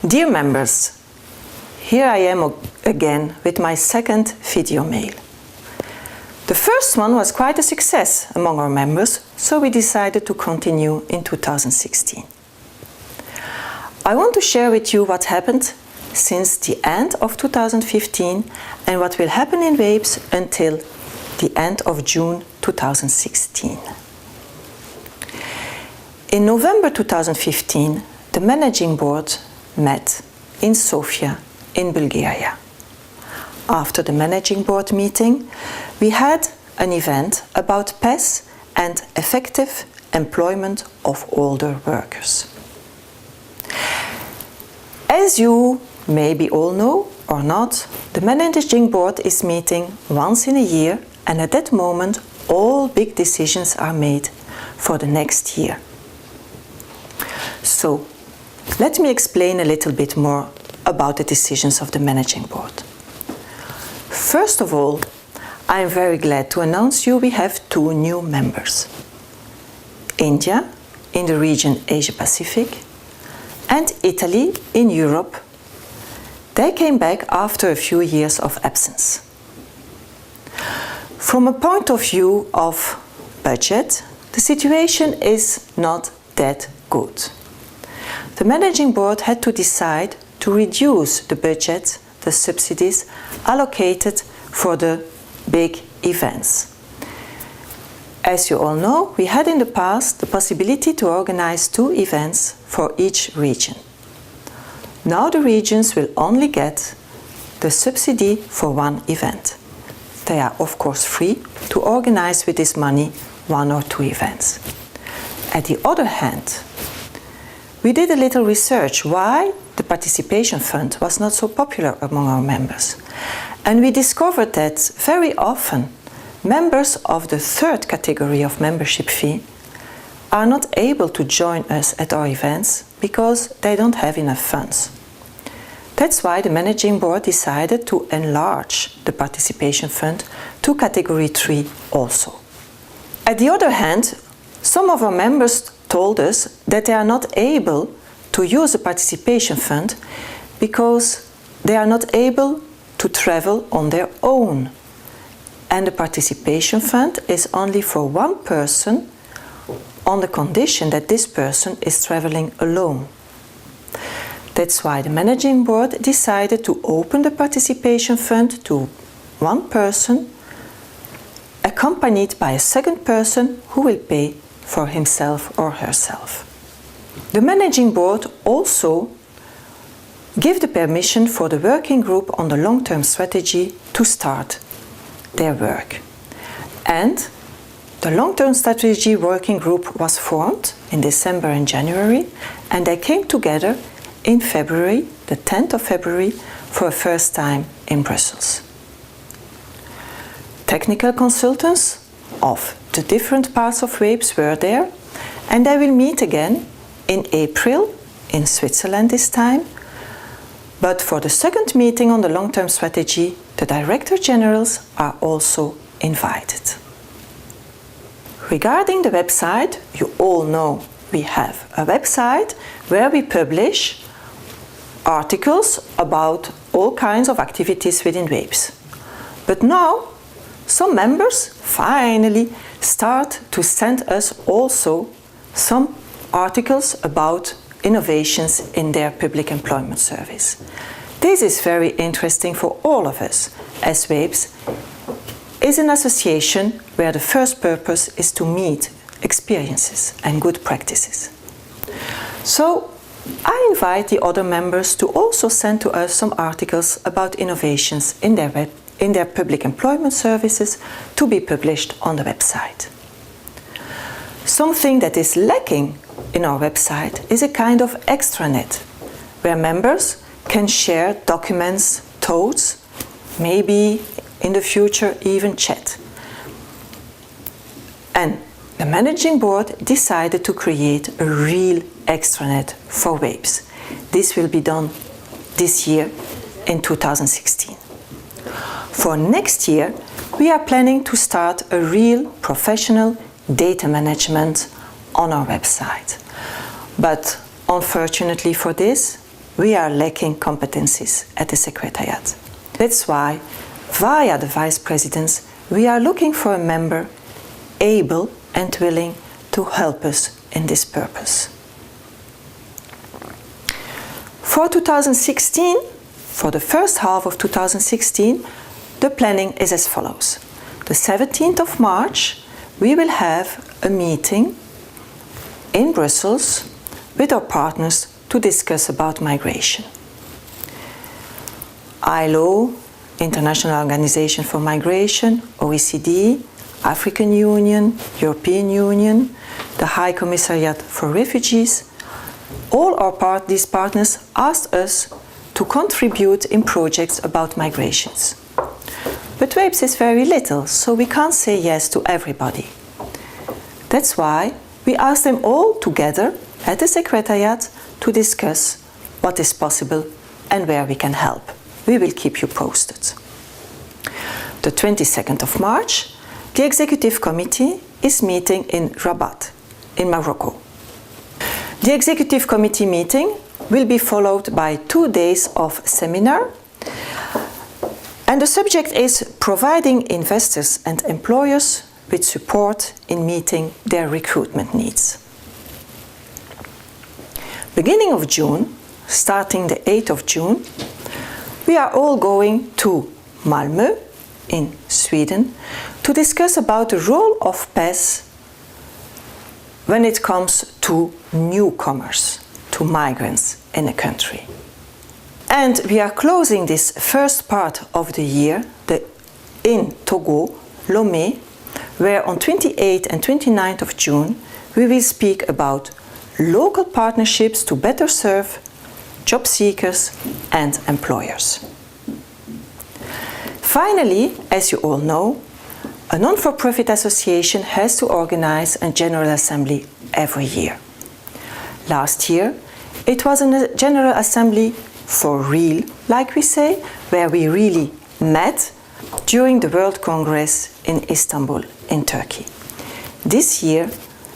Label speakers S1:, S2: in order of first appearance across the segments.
S1: Dear members, here I am again with my second video mail. The first one was quite a success among our members, so we decided to continue in 2016. I want to share with you what happened since the end of 2015 and what will happen in WAPES until the end of June 2016. In November 2015, the managing board met in Sofia in Bulgaria. After the managing board meeting, we had an event about PES and effective employment of older workers. As you maybe all know or not, the managing board is meeting once in a year, and at that moment all big decisions are made for the next year. So, let me explain a little bit more about the decisions of the managing board. First of all, I am very glad to announce you we have two new members. India, in the region Asia-Pacific, and Italy, in Europe. They came back after a few years of absence. From a point of view of budget, the situation is not that good. The managing board had to decide to reduce the budget, the subsidies allocated for the big events. As you all know, we had in the past the possibility to organize 2 events for each region. Now the regions will only get the subsidy for 1 event. They are of course free to organize with this money 1 or 2 events. At the other hand, we did a little research why the participation fund was not so popular among our members. And we discovered that very often members of the 3rd category of membership fee are not able to join us at our events because they don't have enough funds. That's why the managing board decided to enlarge the participation fund to category 3 also. At the other hand, some of our members told us that they are not able to use the participation fund because they are not able to travel on their own. And the participation fund is only for 1 person on the condition that this person is traveling alone. That's why the managing board decided to open the participation fund to 1 person accompanied by a 2nd person who will pay for himself or herself. The managing board also gave the permission for the working group on the long-term strategy to start their work. And the long-term strategy working group was formed in December and January, and they came together in February, the 10th of February, for the first time in Brussels. Technical consultants of the different parts of WAPES were there, and they will meet again in April in Switzerland this time. But for the 2nd meeting on the long-term strategy, the Director Generals are also invited. Regarding the website, you all know we have a website where we publish articles about all kinds of activities within WAPES. But now, some members finally start to send us also some articles about innovations in their public employment service. This is very interesting for all of us, as WAPES is an association where the first purpose is to meet experiences and good practices. So I invite the other members to also send to us some articles about innovations in their public employment services to be published on the website. Something that is lacking in our website is a kind of extranet, where members can share documents, thoughts, maybe in the future even chat. And the managing board decided to create a real extranet for WAPES. This will be done this year in 2016. For next year, we are planning to start a real professional data management on our website. But unfortunately for this, we are lacking competencies at the Secretariat. That's why, via the Vice Presidents, we are looking for a member able and willing to help us in this purpose. For 2016, for the first half of 2016, the planning is as follows. The 17th of March, we will have a meeting in Brussels with our partners to discuss about migration. ILO, International Organization for Migration, OECD, African Union, European Union, the High Commissariat for Refugees, all these partners asked us to contribute in projects about migrations. But WAPES is very little, so we can't say yes to everybody. That's why we asked them all together at the Secretariat to discuss what is possible and where we can help. We will keep you posted. The 22nd of March, the Executive Committee is meeting in Rabat, in Morocco. The Executive Committee meeting will be followed by 2 days of seminar, and the subject is providing investors and employers with support in meeting their recruitment needs. Beginning of June, starting the 8th of June, we are all going to Malmö in Sweden to discuss about the role of PES when it comes to newcomers, to migrants in a country. And we are closing this first part of the year in Togo, Lomé, where on 28th and 29th of June we will speak about local partnerships to better serve job seekers and employers. Finally, as you all know, a non-for-profit association has to organize a General Assembly every year. Last year, it was a General Assembly for real, like we say, where we really met during the World Congress in Istanbul, in Turkey. This year,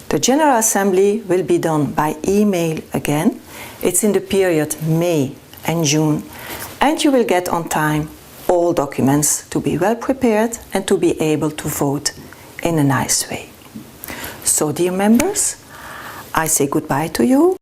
S1: the General Assembly will be done by email again. It's in the period May and June, and you will get on time all documents to be well prepared and to be able to vote in a nice way. So, dear members, I say goodbye to you.